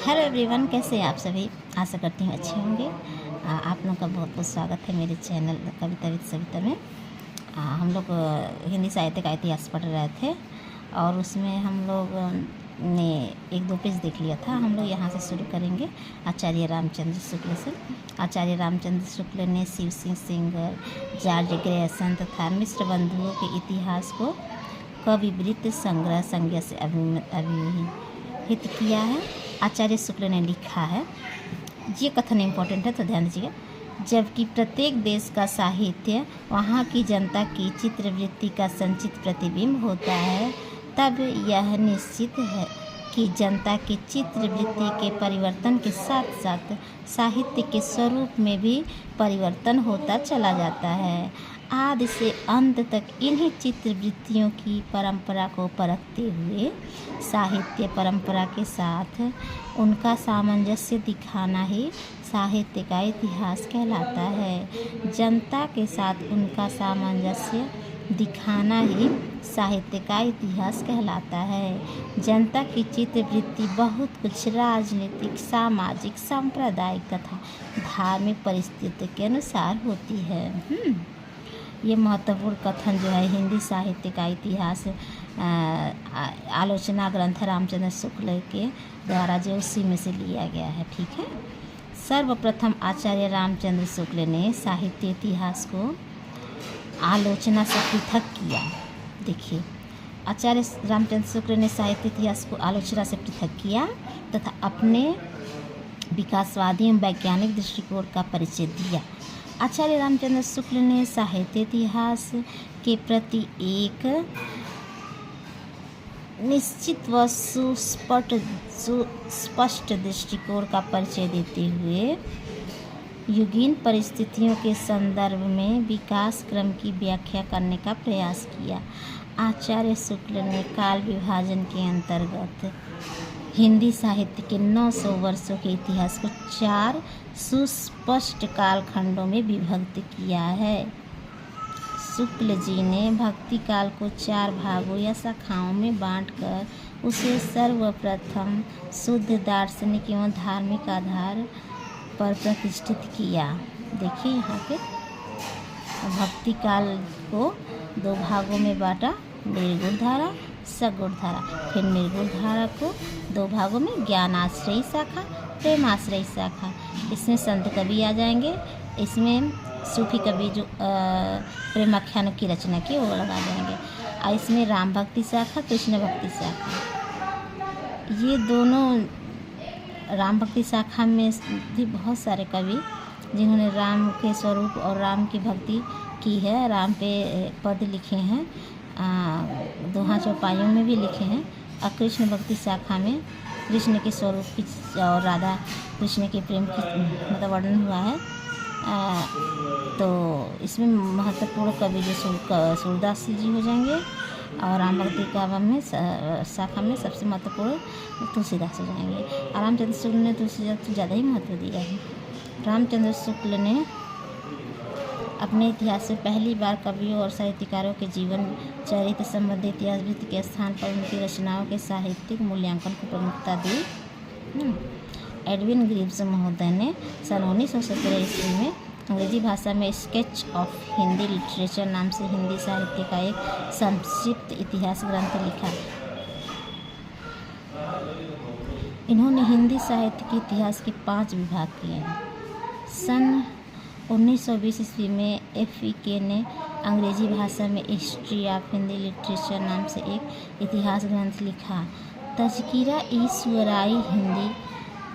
Hello everyone, कैसे हैं आप सभी। आशा करती हूँ अच्छे होंगे। आप लोगों का बहुत बहुत स्वागत है मेरे चैनल कविता विद सविता में। हम लोग हिंदी साहित्य का इतिहास पढ़ रहे थे और उसमें हम लोग ने एक दो पेज देख लिया था। हम लोग यहाँ से शुरू करेंगे आचार्य रामचंद्र शुक्ल से। आचार्य रामचंद्र शुक्ल ने शिव सिंह सेंगर, जॉर्ज ग्रेयसन तथा मिश्र बंधुओं के इतिहास को कविवृत्त संग्रह संज्ञा से अभिहित किया है। आचार्य शुक्ल ने लिखा है, ये कथन इम्पोर्टेंट है तो ध्यान दीजिएगा। जबकि प्रत्येक देश का साहित्य वहाँ की जनता की चित्रवृत्ति का संचित प्रतिबिंब होता है, तब यह निश्चित है कि जनता की चित्रवृत्ति के परिवर्तन के साथ साथ साहित्य के स्वरूप में भी परिवर्तन होता चला जाता है। आदि से अंत तक इन्हीं चित्रवृत्तियों की परंपरा को परखते हुए साहित्य परंपरा के साथ उनका सामंजस्य दिखाना ही साहित्य का इतिहास कहलाता है। जनता के साथ उनका सामंजस्य दिखाना ही साहित्य का इतिहास कहलाता है। जनता की चित्रवृत्ति बहुत कुछ राजनीतिक, सामाजिक, सांप्रदायिक तथा धार्मिक परिस्थिति के अनुसार होती है। ये महत्वपूर्ण कथन जो है हिंदी साहित्य का इतिहास आलोचना ग्रंथ रामचंद्र शुक्ल के द्वारा जो उसी में से लिया गया है। ठीक है। सर्वप्रथम आचार्य रामचंद्र शुक्ल ने साहित्य इतिहास को आलोचना से पृथक किया। देखिए, आचार्य रामचंद्र शुक्ल ने साहित्य इतिहास को आलोचना से पृथक किया तथा अपने विकासवादी एवं वैज्ञानिक दृष्टिकोण का परिचय दिया। आचार्य रामचंद्र शुक्ल ने साहित्य इतिहास के प्रति एक निश्चित व सुस्पष्ट दृष्टिकोण का परिचय देते हुए युगीन परिस्थितियों के संदर्भ में विकास क्रम की व्याख्या करने का प्रयास किया। आचार्य शुक्ल ने काल विभाजन के अंतर्गत हिंदी साहित्य के 900 वर्षों के इतिहास को 4 सुस्पष्ट कालखंडों में विभक्त किया है। शुक्ल जी ने भक्ति काल को 4 भागों या शाखाओं में बांटकर उसे सर्वप्रथम शुद्ध दार्शनिक एवं धार्मिक आधार पर प्रतिष्ठित किया। देखिए यहाँ पे भक्ति काल को 2 भागों में बांटा, निर्गुण धारा, सगुण धारा। फिर निर्गुण धारा को 2 भागों में ज्ञानाश्रयी शाखा, प्रेमाश्रयी शाखा। इसमें संत कवि आ जाएंगे, इसमें सूफी कवि जो प्रेमाख्यानों की रचना की वो लगा जाएंगे, और इसमें राम भक्ति शाखा, कृष्ण भक्ति शाखा। ये दोनों राम भक्ति शाखा में भी बहुत सारे कवि जिन्होंने राम के स्वरूप और राम की भक्ति की है, राम पे पद लिखे हैं, दोहा चौपाइयों में भी लिखे हैं। और कृष्ण भक्ति शाखा में कृष्ण के स्वरूप की और राधा कृष्ण के प्रेम की मतलब वर्णन हुआ है। तो इसमें महत्वपूर्ण कवि जो सूरदास जी हो जाएंगे, और राम भक्ति काव्य में शाखा में सबसे महत्वपूर्ण तुलसीदास हो जाएंगे। और रामचंद्र शुक्ल ने तुलसीदास को ज़्यादा ही महत्व दिया है। रामचंद्र शुक्ल ने अपने इतिहास में पहली बार कवियों और साहित्यकारों के जीवन चरित्र संबंधी इतिहास वृत्ति के स्थान पर उनकी रचनाओं के साहित्यिक मूल्यांकन को प्रमुखता दी। एडविन ग्रीव्स महोदय ने सन 1917 ईस्वी में अंग्रेजी भाषा में स्केच ऑफ हिंदी लिटरेचर नाम से हिंदी साहित्य का एक संक्षिप्त इतिहास ग्रंथ लिखा। इन्होंने हिंदी साहित्य के इतिहास के 5 विभाग किए हैं। सन 1920 ईस्वी में FEK ने अंग्रेजी भाषा में हिस्ट्री ऑफ हिंदी लिटरेचर नाम से एक इतिहास ग्रंथ लिखा। तज़किरा ईश्वराई हिंदी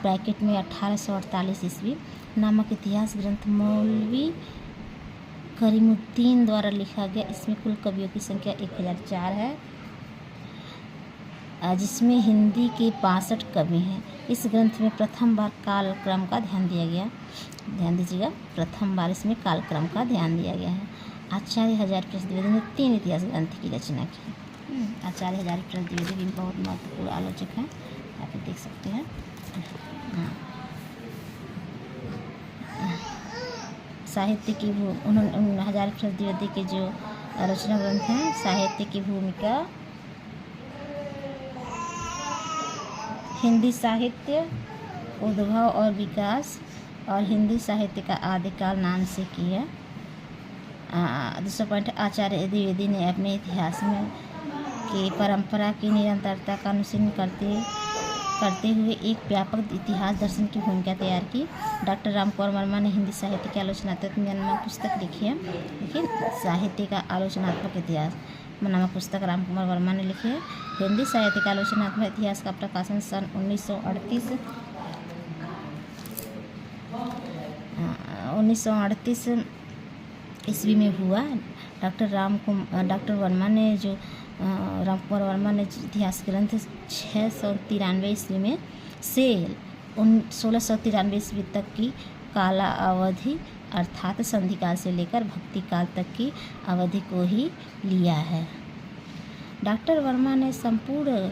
ब्रैकेट में 1848 ईस्वी नामक इतिहास ग्रंथ मौलवी करीमुद्दीन द्वारा लिखा गया। इसमें कुल कवियों की संख्या 1004 है, जिसमें हिंदी के 62 कवि हैं। इस ग्रंथ में प्रथम बार कालक्रम का ध्यान दिया गया। ध्यान दीजिएगा, प्रथम बार इसमें कालक्रम का ध्यान दिया गया है। आचार्य हजारीप्रसाद द्विवेदी ने 3 इतिहास ग्रंथ की रचना की। आचार्य हजारीप्रसाद द्विवेदी भी बहुत महत्वपूर्ण आलोचक हैं, आप देख सकते हैं। साहित्य की उन्होंने हजारीप्रसाद द्विवेदी के जो रचना ग्रंथ हैं, साहित्य की भूमिका, हिंदी साहित्य उद्भव और विकास और हिंदी साहित्य का आदिकाल नाम से किया। दूसरा पॉइंट, आचार्य द्विवेदी ने अपने इतिहास में की परंपरा की निरंतरता का अनुसरण करते हुए एक व्यापक इतिहास दर्शन की भूमिका तैयार की। डॉक्टर रामकुमार वर्मा ने हिंदी साहित्य के आलोचनात्मक नामक पुस्तक लिखी है। देखिए, साहित्य का आलोचनात्मक इतिहास नामक पुस्तक रामकुमार वर्मा ने लिखी है। हिंदी साहित्य का आलोचनात्मक इतिहास का प्रकाशन सन 1938 ईस्वी में हुआ। डॉक्टर वर्मा ने जो रामकुमार वर्मा ने इतिहास ग्रंथ 693 ईस्वी में से 1693 ईस्वी तक की काला अवधि अर्थात संधिकाल से लेकर भक्ति काल तक की अवधि को ही लिया है। डॉक्टर वर्मा ने संपूर्ण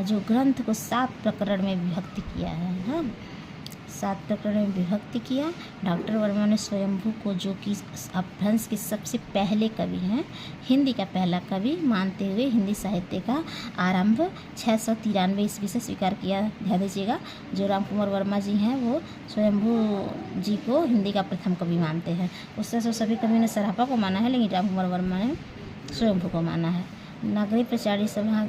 जो ग्रंथ को 7 प्रकरण में विभक्त किया है। हाँ, 7 प्रकरण में विभक्त किया। डॉक्टर वर्मा ने स्वयंभू को, जो कि अपभ्रंश के सबसे पहले कवि हैं, हिंदी का पहला कवि मानते हुए हिंदी साहित्य का आरंभ 693 ईस्वी से स्वीकार किया। ध्यान दीजिएगा, जो रामकुमार वर्मा जी हैं वो स्वयंभू जी को हिंदी का प्रथम कवि मानते हैं। उससे तो सभी कवियों ने सरापा को माना है, लेकिन रामकुमार वर्मा ने स्वयंभू को माना है। नागरिक प्रचारी सभा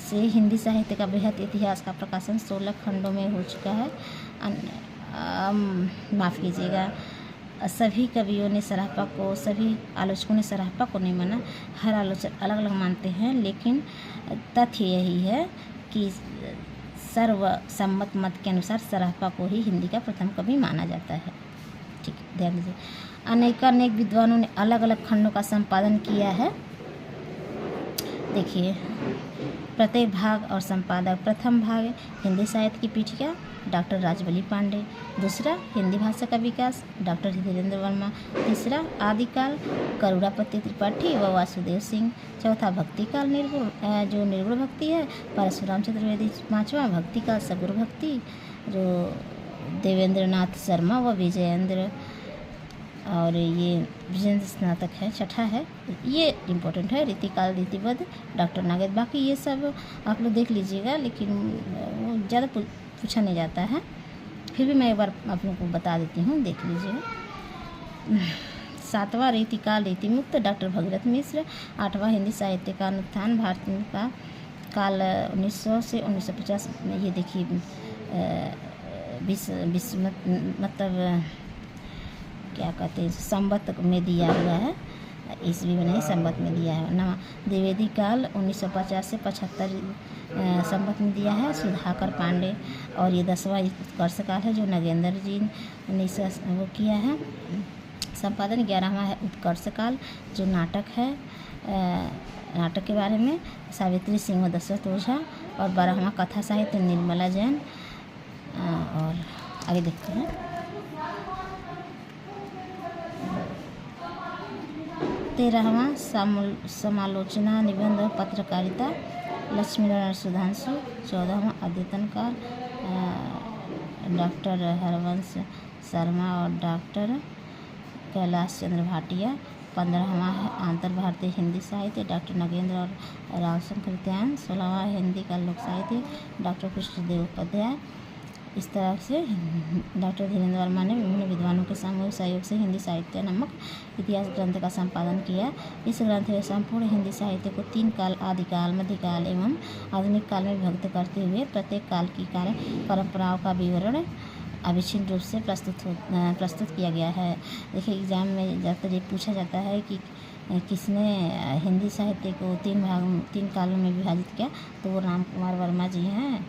से हिंदी साहित्य का बृहद इतिहास का प्रकाशन 16 खंडों में हो चुका है। माफ़ कीजिएगा, सभी कवियों ने सराहना को, सभी आलोचकों ने सराहना को नहीं माना। हर आलोचक अलग अलग मानते हैं, लेकिन तथ्य यही है कि सर्वसम्मत मत के अनुसार सराहना को ही हिंदी का प्रथम कवि माना जाता है। ठीक, ध्यान दीजिए। अनेक विद्वानों ने अलग अलग खंडों का संपादन किया है। देखिए, प्रत्येक भाग और संपादक। प्रथम भाग हिंदी साहित्य की पीठिका, डॉक्टर राजबली पांडे। दूसरा, हिंदी भाषा का विकास, डॉक्टर धीरेन्द्र वर्मा। तीसरा, आदिकाल, करुणापति त्रिपाठी व वासुदेव सिंह। चौथा, भक्तिकाल, जो निर्गुण भक्ति है, परशुराम चतुर्वेदी। पाँचवा, भक्तिकाल, सगुरु भक्ति, जो देवेंद्रनाथ शर्मा व विजयेंद्र, और ये विजयेंद्र स्नातक है। छठा है, ये इम्पोर्टेंट है, रीतिकाल, रीतिबद्ध, डॉक्टर नागेंद्र। बाकी ये सब आप लोग देख लीजिएगा, लेकिन वो ज़्यादा पूछा नहीं जाता है, फिर भी मैं एक बार आप लोगों को बता देती हूँ, देख लीजिएगा। 7वां, रीतिकाल, रीतिमुक्त, डॉक्टर भगीरथ मिश्र। 8वां, हिंदी साहित्य का अनुत्थान, भारतीय का काल 1900 से 1950 में। ये देखिए, मतलब क्या कहते हैं, संवत में दिया हुआ है, ईस्वी में नहीं, संवत में दिया है। 9वां, द्विवेदी काल 1950 से 75 संवत में दिया है, सुधाकर पांडे। और ये 10वां उत्कर्ष काल है, जो नगेंद्र जी ने वो किया है संपादन। 11वां है उत्कर्ष काल, जो नाटक है, नाटक के बारे में, सावित्री सिंह व दशरथ ओझा। और 12वां कथा साहित्य, निर्मला जैन। और आगे देखते हैं। 13वां, समालोचना, निबंध और पत्रकारिता, लक्ष्मीनारायण सुधांशु। 14वां, अद्यतन काल, डॉक्टर हरवंश शर्मा और डॉक्टर कैलाश चंद्र भाटिया। 15वां है आंतर भारतीय हिंदी साहित्य, डॉक्टर नगेंद्र और रावशंकर त्यान। 16वां, हिंदी का लोक साहित्य, डॉक्टर कृष्णदेव उपाध्याय। इस तरह से डॉक्टर धीरेन्द्र वर्मा ने विभिन्न विद्वानों के सामूहिक सहयोग से हिंदी साहित्य नामक इतिहास ग्रंथ का संपादन किया। इस ग्रंथ में संपूर्ण हिंदी साहित्य को 3 काल, आदिकाल, मध्यकाल एवं आधुनिक काल में विभक्त करते हुए प्रत्येक काल की कार्य परंपराओं का विवरण अविच्छिन्न रूप से प्रस्तुत किया गया है। देखिए, एग्जाम में ज़्यादातर ये पूछा जाता है कि किसने हिंदी साहित्य को 3 कालों में विभाजित किया, तो वो रामकुमार वर्मा जी हैं।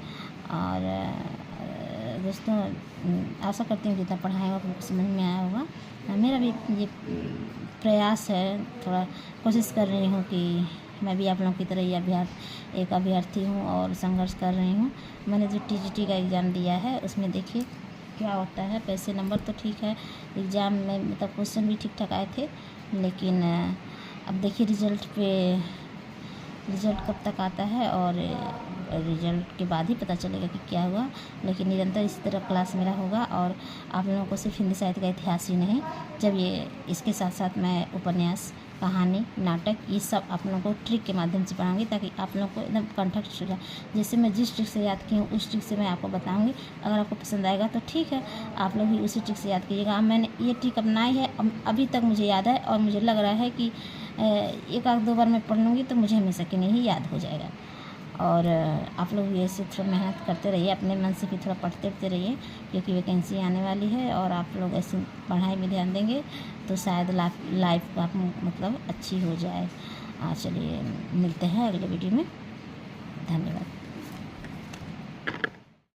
और दोस्तों, आशा करती हूँ जितना पढ़ाएगा आपको समझ में आया होगा। मेरा भी ये प्रयास है, थोड़ा कोशिश कर रही हूँ कि मैं भी आप लोगों की तरह ही एक अभ्यर्थी हूँ और संघर्ष कर रही हूँ। मैंने जो टीजीटी का एग्ज़ाम दिया है, उसमें देखिए क्या होता है। पैसे नंबर तो ठीक है, एग्ज़ाम में मतलब क्वेश्चन भी ठीक ठाक आए थे, लेकिन अब देखिए रिज़ल्ट कब तक आता है, और रिज़ल्ट के बाद ही पता चलेगा कि क्या हुआ। लेकिन निरंतर इसी तरह क्लास मेरा होगा, और आप लोगों को सिर्फ हिंदी साहित्य का इतिहास ही नहीं, जब ये इसके साथ साथ मैं उपन्यास कहानी, नाटक, ये सब आप लोगों को ट्रिक के माध्यम से पढ़ाऊँगी ताकि आप लोगों को एकदम कंठस्थ हो जाए। जैसे मैं जिस ट्रिक से याद की हूँ उस ट्रिक से मैं आपको बताऊँगी। अगर आपको पसंद आएगा तो ठीक है, आप लोग भी उसी ट्रिक से याद कीजिएगा। मैंने ये ट्रिक अपनाई है, अभी तक मुझे याद है और मुझे लग रहा है कि एक आध 2 बार मैं पढ़ लूँगी तो मुझे हमेशा के लिए ही याद हो जाएगा। और आप लोग भी ऐसे थोड़ा मेहनत करते रहिए, अपने मन से भी थोड़ा पढ़ते रहिए, क्योंकि वैकेंसी आने वाली है और आप लोग ऐसे पढ़ाई में ध्यान देंगे तो शायद लाइफ आप मतलब अच्छी हो जाए। चलिए मिलते हैं अगले वीडियो में। धन्यवाद।